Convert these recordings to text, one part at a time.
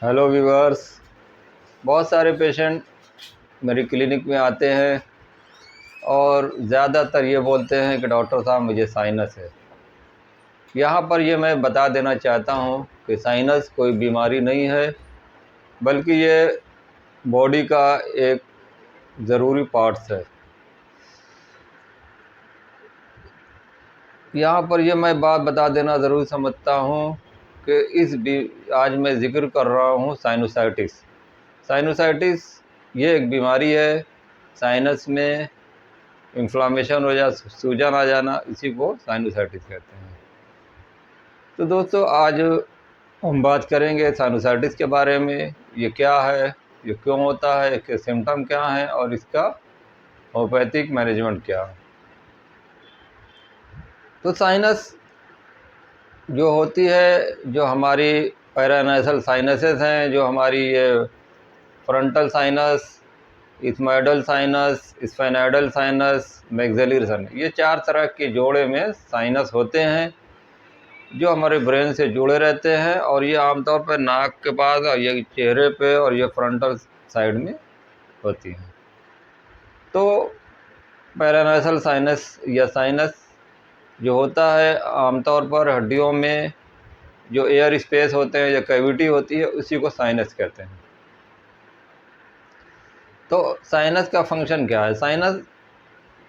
Hello viewers. बहुत सारे patient मेरी क्लिनिक में आते हैं और ज़्यादातर ये बोलते हैं कि डॉक्टर साहब मुझे साइनस है। यहाँ पर ये मैं बता देना चाहता हूँ कि साइनस कोई बीमारी नहीं है, बल्कि ये बॉडी का एक ज़रूरी पार्ट्स है। यहाँ पर ये मैं बात बता देना ज़रूरी समझता हूँ कि आज मैं ज़िक्र कर रहा हूँ साइनोसाइटिस। साइनोसाइटिस ये एक बीमारी है। साइनस में इन्फ्लामेशन हो जा, सूजन आ जाना, इसी को साइनोसाइटिस कहते हैं। तो दोस्तों, आज हम बात करेंगे साइनोसाइटिस के बारे में। ये क्या है, ये क्यों होता है, इसके सिम्टम क्या हैं और इसका होम्योपैथिक मैनेजमेंट क्या है। तो साइनस जो होती है, जो हमारी पैरानेसल साइनसेस हैं, जो हमारी ये frontal sinus, ethmoidal sinus, स्फेनोइडल sinus, maxillary sinus, ये 4 तरह के जोड़े में साइनस होते हैं जो हमारे ब्रेन से जुड़े रहते हैं। और ये आमतौर पर नाक के पास और ये चेहरे पे और ये फ्रंटल साइड में होती हैं। तो पैरानेसल साइनस या साइनस जो होता है, आमतौर पर हड्डियों में जो एयर स्पेस होते हैं या कैविटी होती है, उसी को साइनस कहते हैं। तो साइनस का फंक्शन क्या है? साइनस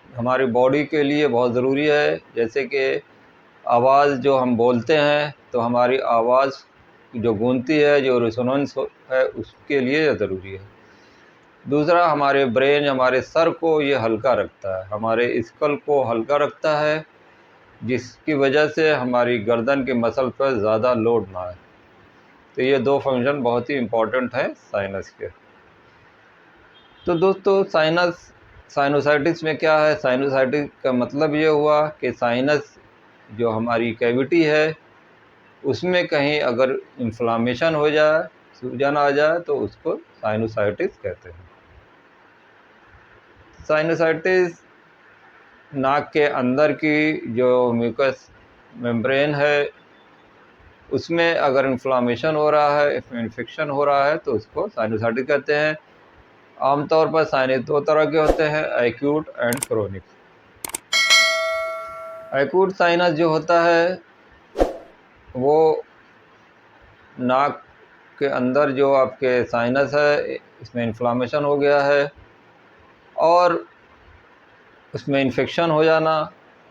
हमारी बॉडी के लिए बहुत ज़रूरी है। जैसे कि आवाज़ जो हम बोलते हैं, तो हमारी आवाज़ जो गूंजती है, जो रेजोनेंस है, उसके लिए ये ज़रूरी है। दूसरा, हमारे ब्रेन, हमारे सर को ये हल्का रखता है, हमारे स्कल को हल्का रखता है, जिसकी वजह से हमारी गर्दन के मसल पर ज़्यादा लोड ना आए। तो ये 2 फंक्शन बहुत ही इम्पोर्टेंट हैं साइनस के। तो दोस्तों, साइनोसाइटिस में क्या है? साइनोसाइटिस का मतलब ये हुआ कि साइनस जो हमारी कैविटी है, उसमें कहीं अगर इन्फ्लामेशन हो जाए, सूजन आ जाए, तो उसको साइनोसाइटिस कहते हैं। साइनोसाइटिस नाक के अंदर की जो म्यूकस मेम्ब्रेन है, उसमें अगर इन्फ्लामेशन हो रहा है, इन्फेक्शन हो रहा है, तो उसको साइनोसाइटिस कहते हैं। आमतौर पर साइनस 2 तरह के होते हैं, acute and chronic. Acute sinus जो होता है, वो नाक के अंदर जो आपके साइनस है, इसमें इन्फ्लामेशन हो गया है और उसमें इन्फेक्शन हो जाना,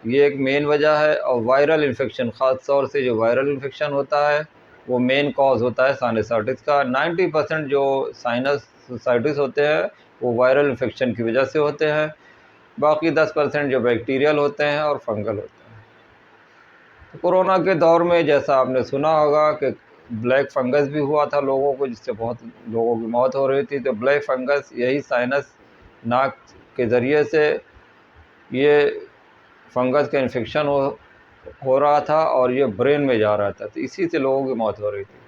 ये एक मेन वजह है। और वायरल इन्फेक्शन, ख़ास तौर से जो वायरल इन्फेक्शन होता है, वो मेन कॉज होता है साइनसाइटिस का। 90% जो साइनसाइटिस होते हैं, वो वायरल इन्फेक्शन की वजह से होते हैं। बाकी 10% जो बैक्टीरियल होते हैं और फंगल होते हैं। तो कोरोना के दौर में जैसा आपने सुना होगा कि ब्लैक फंगस भी हुआ था लोगों को, जिससे बहुत लोगों की मौत हो रही थी। तो ब्लैक फंगस यही साइनस, नाक के ज़रिए से ये फंगस का इन्फेक्शन हो रहा था और ये ब्रेन में जा रहा था, तो इसी से लोगों की मौत हो रही थी।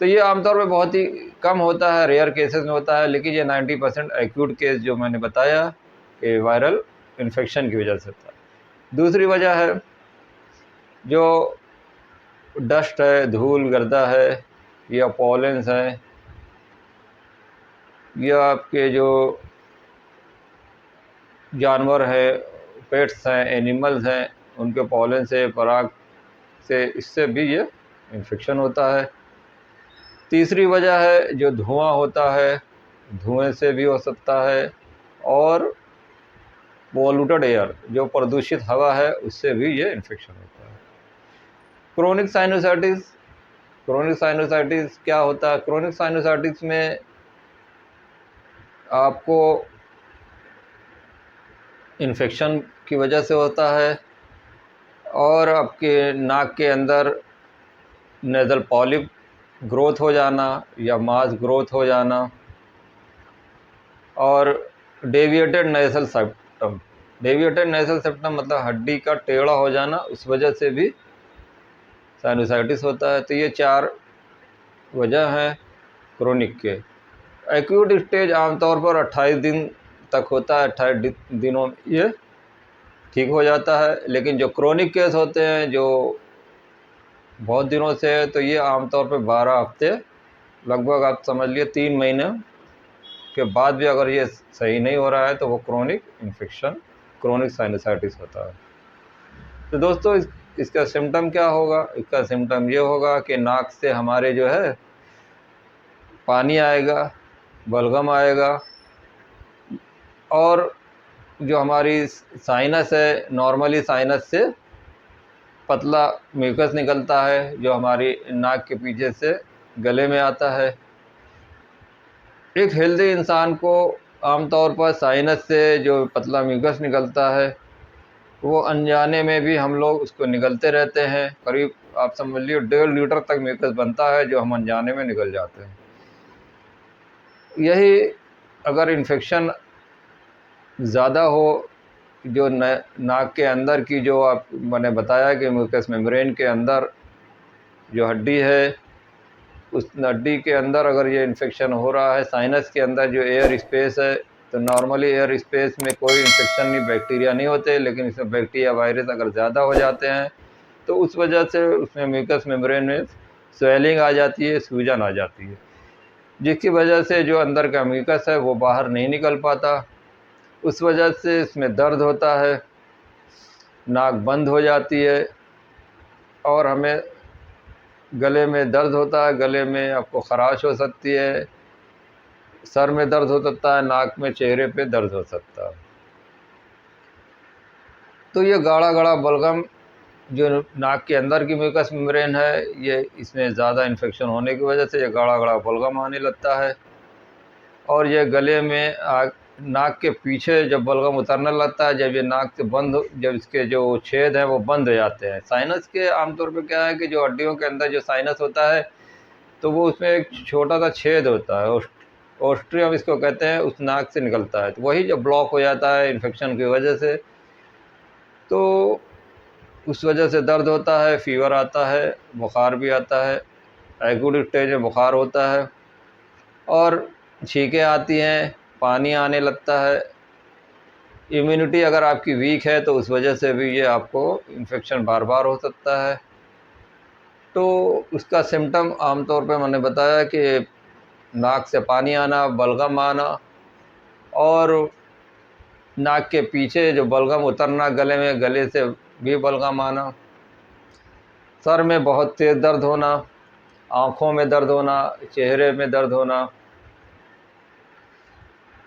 तो ये आमतौर पे बहुत ही कम होता है, रेयर केसेस में होता है। लेकिन ये 90% एक्यूट केस जो मैंने बताया कि वायरल इन्फेक्शन की वजह से होता है। दूसरी वजह है जो डस्ट है, धूल गर्दा है, या पॉलेंस है, या आपके जो जानवर है, पेट्स हैं, एनिमल्स हैं, उनके पॉलन से, पराग से, इससे भी ये इन्फेक्शन होता है। तीसरी वजह है जो धुआं होता है, धुएं से भी हो सकता है। और पॉल्यूटेड एयर, जो प्रदूषित हवा है, उससे भी ये इन्फेक्शन होता है। क्रोनिक साइनोसाइटिस, क्रोनिक साइनोसाइटिस क्या होता है? क्रोनिक साइनोसाइटिस में आपको इन्फेक्शन की वजह से होता है और आपके नाक के अंदर नेज़ल पॉलिप ग्रोथ हो जाना या मास ग्रोथ हो जाना, और deviated nasal septum. Deviated nasal septum मतलब हड्डी का टेढ़ा हो जाना, उस वजह से भी साइनोसाइटिस होता है। तो ये 4 वजह हैं क्रोनिक के। एक्यूट स्टेज आमतौर पर 28 दिन तक होता है, 28 दिनों में ये ठीक हो जाता है। लेकिन जो क्रोनिक केस होते हैं, जो बहुत दिनों से है, तो ये आमतौर पर 12 हफ्ते लगभग आप समझ लिए 3 महीने के बाद भी अगर ये सही नहीं हो रहा है तो वो क्रोनिक इन्फेक्शन, क्रोनिक साइनसाइटिस होता है। तो दोस्तों इसका सिम्टम क्या होगा? इसका सिम्टम ये होगा कि नाक से हमारे जो है पानी आएगा, बलगम आएगा, और जो हमारी साइनस है, नॉर्मली साइनस से पतला म्यूकस निकलता है जो हमारी नाक के पीछे से गले में आता है। एक हेल्दी इंसान को आमतौर पर साइनस से जो पतला म्यूकस निकलता है वो अनजाने में भी हम लोग उसको निकलते रहते हैं। करीब आप समझ लीजिए 1.5 लीटर तक म्यूकस बनता है जो हम अनजाने में निकल जाते हैं। यही अगर इन्फेक्शन ज़्यादा हो, जो नाक के अंदर की, जो आप मैंने बताया कि म्यूकस मेम्ब्रेन के अंदर जो हड्डी है, उस हड्डी के अंदर अगर ये इन्फेक्शन हो रहा है, साइनस के अंदर जो एयर स्पेस है, तो नॉर्मली एयर स्पेस में कोई इन्फेक्शन नहीं, बैक्टीरिया नहीं होते, लेकिन इसमें बैक्टीरिया वायरस अगर ज़्यादा हो जाते हैं तो उस वजह से उसमें म्यूकस मेम्ब्रेन में स्वेलिंग आ जाती है, सूजन आ जाती है, जिसकी वजह से जो अंदर का म्यूकस है वो बाहर नहीं निकल पाता। उस वजह से इसमें दर्द होता है, नाक बंद हो जाती है, और हमें गले में दर्द होता है, गले में आपको ख़राश हो सकती है, सर में दर्द हो सकता है, नाक में, चेहरे पे दर्द हो सकता है। तो ये गाढ़ा गाढ़ा बलगम जो नाक के अंदर की म्यूकस मेम्ब्रेन है, ये इसमें ज़्यादा इन्फेक्शन होने की वजह से ये गाढ़ा गाढ़ा बलगम आने लगता है, और ये गले में नाक के पीछे जब बलगम उतरने लगता है, जब ये नाक से जब इसके जो छेद हैं वो बंद हो जाते हैं। साइनस के आमतौर पे क्या है कि जो हड्डियों के अंदर जो साइनस होता है तो वो उसमें एक छोटा सा छेद होता है, ओस्ट्रियम इसको कहते हैं, उस नाक से निकलता है। तो वही जब ब्लॉक हो जाता है इन्फेक्शन की वजह से, तो उस वजह से दर्द होता है, फ़ीवर आता है, बुखार भी आता है, एक्यूट स्टेज में बुखार होता है, और छींकें आती हैं, पानी आने लगता है। इम्यूनिटी अगर आपकी वीक है तो उस वजह से भी ये आपको इन्फेक्शन बार बार हो सकता है। तो उसका सिम्टम आमतौर पे मैंने बताया कि नाक से पानी आना, बलगम आना, और नाक के पीछे जो बलगम उतरना गले में, गले से भी बलगम आना, सर में बहुत तेज़ दर्द होना, आँखों में दर्द होना, चेहरे में दर्द होना,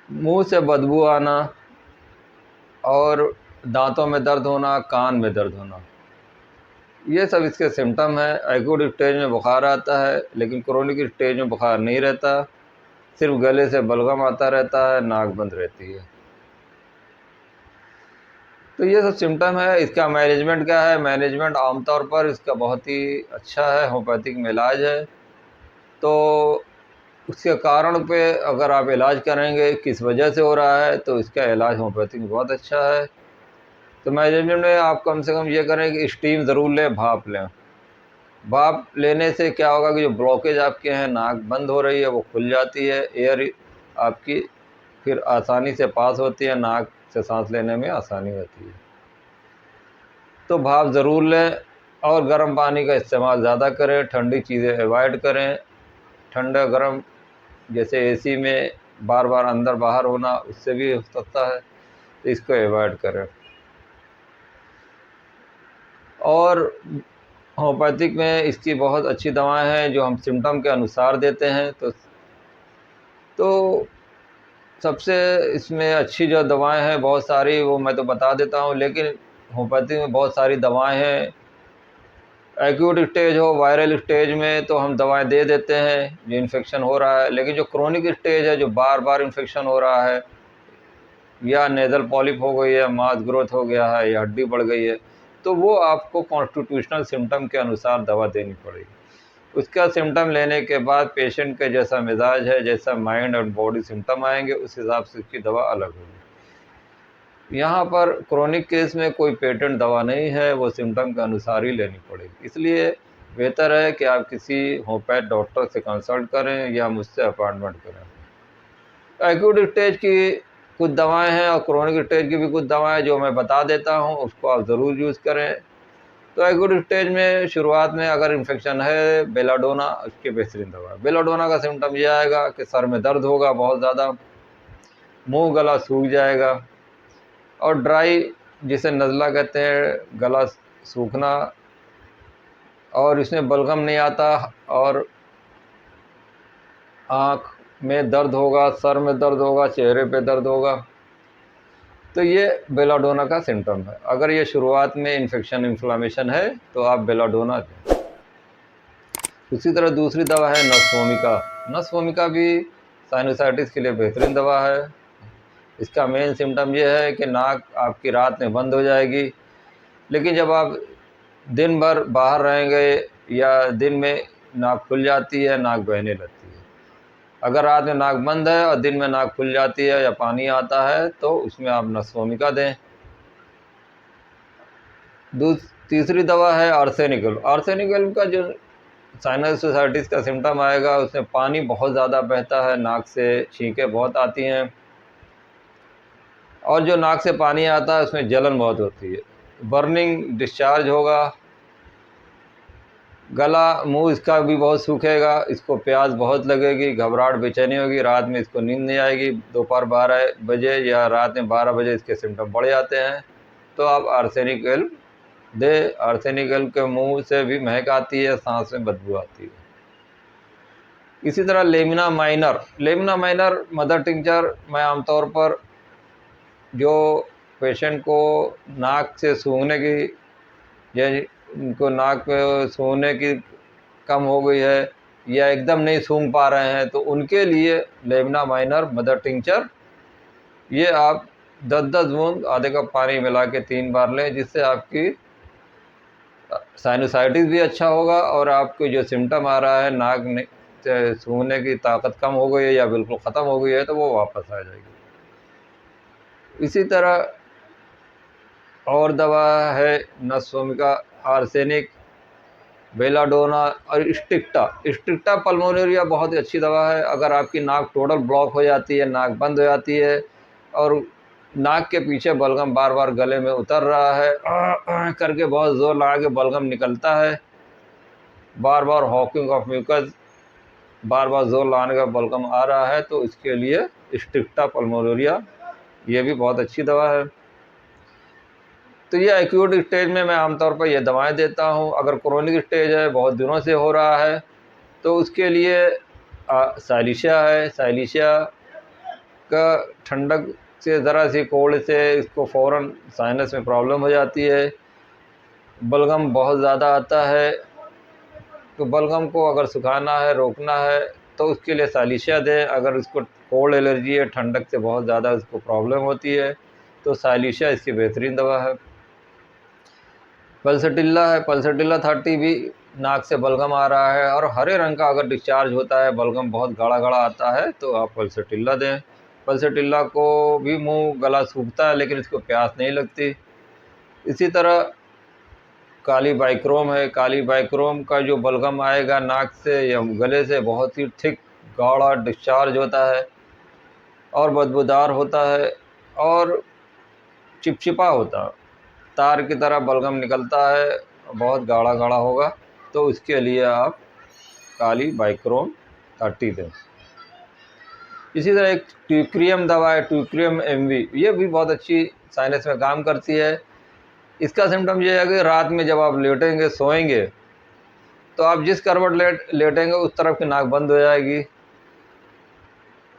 मुंह से बदबू आना, और दांतों में दर्द होना, कान में दर्द होना, ये सब इसके सिम्टम है। एक्यूट स्टेज में बुखार आता है, लेकिन क्रोनिक स्टेज में बुखार नहीं रहता, सिर्फ गले से बलगम आता रहता है, नाक बंद रहती है। तो ये सब सिम्टम है। इसका मैनेजमेंट क्या है? मैनेजमेंट आमतौर पर इसका बहुत ही अच्छा है, होम्योपैथिक में इलाज है। तो उसके कारण पे अगर आप इलाज करेंगे किस वजह से हो रहा है, तो इसका इलाज होम्योपैथिक में बहुत अच्छा है। तो मैनेजमेंट में आप कम से कम ये करें कि स्टीम ज़रूर लें, भाप लें। भाप लेने से क्या होगा कि जो ब्लॉकेज आपके हैं, नाक बंद हो रही है, वो खुल जाती है, एयर आपकी फिर आसानी से पास होती है, नाक से सांस लेने में आसानी होती है। तो भाप ज़रूर लें, और गर्म पानी का इस्तेमाल ज़्यादा करें, ठंडी चीज़ें अवॉइड करें। ठंडा गर्म जैसे एसी में बार बार अंदर बाहर होना, उससे भी हो सकता है, तो इसको अवॉइड करें। और होम्योपैथिक में इसकी बहुत अच्छी दवाएं हैं जो हम सिम्टम के अनुसार देते हैं। तो सबसे इसमें अच्छी जो दवाएं हैं, बहुत सारी, वो मैं तो बता देता हूं, लेकिन होम्योपैथिक में बहुत सारी दवाएं हैं। एक्यूट स्टेज हो, वायरल स्टेज में तो हम दवाएं दे देते हैं जो इन्फेक्शन हो रहा है, लेकिन जो क्रोनिक स्टेज है, जो बार बार इन्फेक्शन हो रहा है, या नेज़ल पॉलिप हो गई है, माउथ ग्रोथ हो गया है, या हड्डी बढ़ गई है, तो वो आपको कॉन्स्टिट्यूशनल सिम्टम के अनुसार दवा देनी पड़ेगी। उसका सिम्टम लेने के बाद पेशेंट का जैसा मिजाज है, जैसा माइंड और बॉडी सिम्टम आएंगे, उस हिसाब से उसकी दवा अलग होगी। यहाँ पर क्रोनिक केस में कोई पेटेंट दवा नहीं है, वो सिम्टम के अनुसार ही लेनी पड़ेगी। इसलिए बेहतर है कि आप किसी होम्योपैथ डॉक्टर से कंसल्ट करें या मुझसे अपॉइंटमेंट करें। एक्यूट स्टेज की कुछ दवाएं हैं और क्रोनिक स्टेज की भी कुछ दवाएं जो मैं बता देता हूं, उसको आप ज़रूर यूज़ करें। तो एक्यूट स्टेज में शुरुआत में अगर इन्फेक्शन है, बेलाडोना उसकी बेहतरीन दवा है। बेलाडोना का सिम्टम ये आएगा कि सर में दर्द होगा बहुत ज़्यादा, मुंह गला सूख जाएगा, और ड्राई जिसे नज़ला कहते हैं, गला सूखना, और इसमें बलगम नहीं आता, और आँख में दर्द होगा, सर में दर्द होगा, चेहरे पे दर्द होगा। तो ये बेलाडोना का सिम्टम है। अगर ये शुरुआत में इन्फेक्शन इन्फ्लामेशन है तो आप बेलाडोना दें। उसी तरह दूसरी दवा है नस वोमिका। नस वोमिका भी साइनोसाइटिस के लिए बेहतरीन दवा है। इसका मेन सिम्टम ये है कि नाक आपकी रात में बंद हो जाएगी, लेकिन जब आप दिन भर बाहर रहेंगे या दिन में नाक खुल जाती है, नाक बहने लगती है। अगर रात में नाक बंद है और दिन में नाक खुल जाती है या पानी आता है तो उसमें आप नस वोमिका दें। तीसरी दवा है आर्सेनिकल। आर्सेनिकल का जो साइनोसाइटिस का सिम्टम आएगा, उसमें पानी बहुत ज़्यादा बहता है, नाक से छींकें बहुत आती हैं, और जो नाक से पानी आता है उसमें जलन बहुत होती है, बर्निंग डिस्चार्ज होगा, गला मुंह इसका भी बहुत सूखेगा, इसको प्यास बहुत लगेगी, घबराहट बेचैनी होगी, रात में इसको नींद नहीं आएगी। दोपहर 12 बजे या रात में 12 बजे इसके सिम्टम बढ़ जाते हैं, तो आप आर्सेनिकल दे। आर्सेनिकल के मुंह से भी महक आती है, सांस में बदबू आती है। इसी तरह लेमिना माइनर मदर टिंचर मैं आमतौर पर जो पेशेंट को नाक से सूंघने की, या उनको नाक पे सूंघने की कम हो गई है या एकदम नहीं सूंघ पा रहे हैं, तो उनके लिए लेमिना माइनर मदर टिंचर, ये आप 10-10 बूंद आधे कप पानी मिला के 3 बार लें, जिससे आपकी साइनोसाइटिस भी अच्छा होगा और आपको जो सिम्टम आ रहा है नाक से सूंघने की ताकत कम हो गई है या बिल्कुल ख़त्म हो गई है, तो वो वापस आ जाएगी। इसी तरह और दवा है नस वोमिका, आर्सेनिक, बेलाडोना और स्ट्रिक्टा पल्मोनेरिया बहुत ही अच्छी दवा है। अगर आपकी नाक टोटल ब्लॉक हो जाती है, नाक बंद हो जाती है और नाक के पीछे बलगम बार बार गले में उतर रहा है, करके बहुत ज़ोर लगा के बलगम निकलता है, बार बार हॉकिंग ऑफ म्यूकस, बार बार ज़ोर लगाने का बलगम आ रहा है, तो इसके लिए स्ट्रिक्टा पल्मोनेरिया ये भी बहुत अच्छी दवा है। तो ये एक्यूट स्टेज में मैं आमतौर पर ये दवाएं देता हूँ। अगर क्रोनिक स्टेज है, बहुत दिनों से हो रहा है, तो उसके लिए साइलिशिया है। साइलिशिया का ठंडक से ज़रा सी कोल्ड से इसको फ़ौरन साइनस में प्रॉब्लम हो जाती है, बलगम बहुत ज़्यादा आता है, तो बलगम को अगर सुखाना है, रोकना है, तो उसके लिए साइलिशिया दें। अगर उसको कोल्ड एलर्जी है, ठंडक से बहुत ज़्यादा उसको प्रॉब्लम होती है, तो साइलिशिया इसकी बेहतरीन दवा है। पल्सटिल्ला है। पल्सटिल्ला 30 भी नाक से बलगम आ रहा है और हरे रंग का अगर डिस्चार्ज होता है, बलगम बहुत गाढ़ा गाढ़ा आता है, तो आप पल्सटिल्ला दें। पल्सटिल्ला को भी मुंह गला सूखता है, लेकिन इसको प्यास नहीं लगती। इसी तरह काली बाइक्रोम है। काली बाइक्रोम का जो बलगम आएगा नाक से या गले से, बहुत ही थिक गाढ़ा डिस्चार्ज होता है और बदबूदार होता है और चिपचिपा होता है, तार की तरह बलगम निकलता है, बहुत गाढ़ा गाढ़ा होगा, तो उसके लिए आप काली बाइक्रोम 30 दें। इसी तरह एक ट्यूक्रियम दवा है, ट्यूक्रियम MV, ये भी बहुत अच्छी साइनस में काम करती है। इसका सिम्टम ये है कि रात में जब आप लेटेंगे, सोएंगे, तो आप जिस करवट लेटेंगे उस तरफ की नाक बंद हो जाएगी।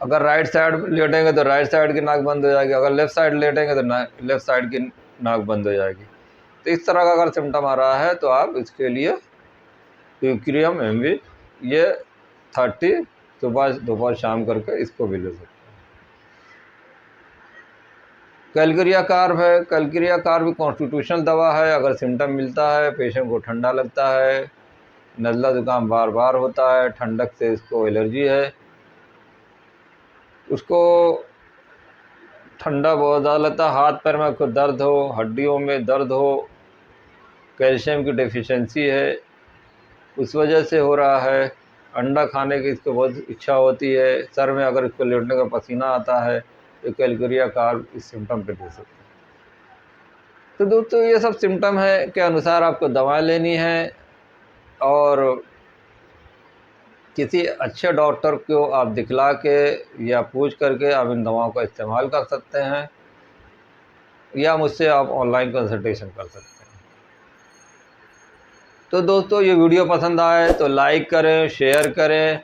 अगर राइट साइड लेटेंगे तो राइट साइड की नाक बंद हो जाएगी, अगर लेफ़्ट साइड लेटेंगे तो लेफ़्ट साइड की नाक बंद हो जाएगी। तो इस तरह का अगर सिम्टम आ रहा है तो आप इसके लिए ट्यूक्रियम MV ये 30 सुबह दोपहर शाम करके इसको भी ले सकते हैं। कैलकेरिया कार्ब है। कैलकेरिया कार्ब भी कॉन्स्टिट्यूशनल दवा है। अगर सिम्टम मिलता है, पेशेंट को ठंडा लगता है, नज़ला ज़ुकाम बार बार होता है, ठंडक से इसको एलर्जी है, उसको ठंडा बहुत ज़्यादा लगता है, हाथ पैर में कोई दर्द हो, हड्डियों में दर्द हो, कैल्शियम की डेफिशिएंसी है, उस वजह से हो रहा है, अंडा खाने की इसको बहुत इच्छा होती है, सर में अगर इसको लेटने का पसीना आता है, तो कैलकेरिया कार्ब इस सिम्टम पे दे सकते हैं। तो दोस्तों ये सब सिम्टम है के अनुसार आपको दवाएं लेनी है और किसी अच्छे डॉक्टर को आप दिखला के या पूछ करके आप इन दवाओं का इस्तेमाल कर सकते हैं, या मुझसे आप ऑनलाइन कंसल्टेशन कर सकते हैं। तो दोस्तों ये वीडियो पसंद आए तो लाइक करें, शेयर करें,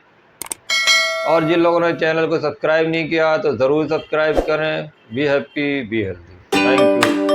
और जिन लोगों ने चैनल को सब्सक्राइब नहीं किया तो ज़रूर सब्सक्राइब करें। Be happy, be healthy. Thank you.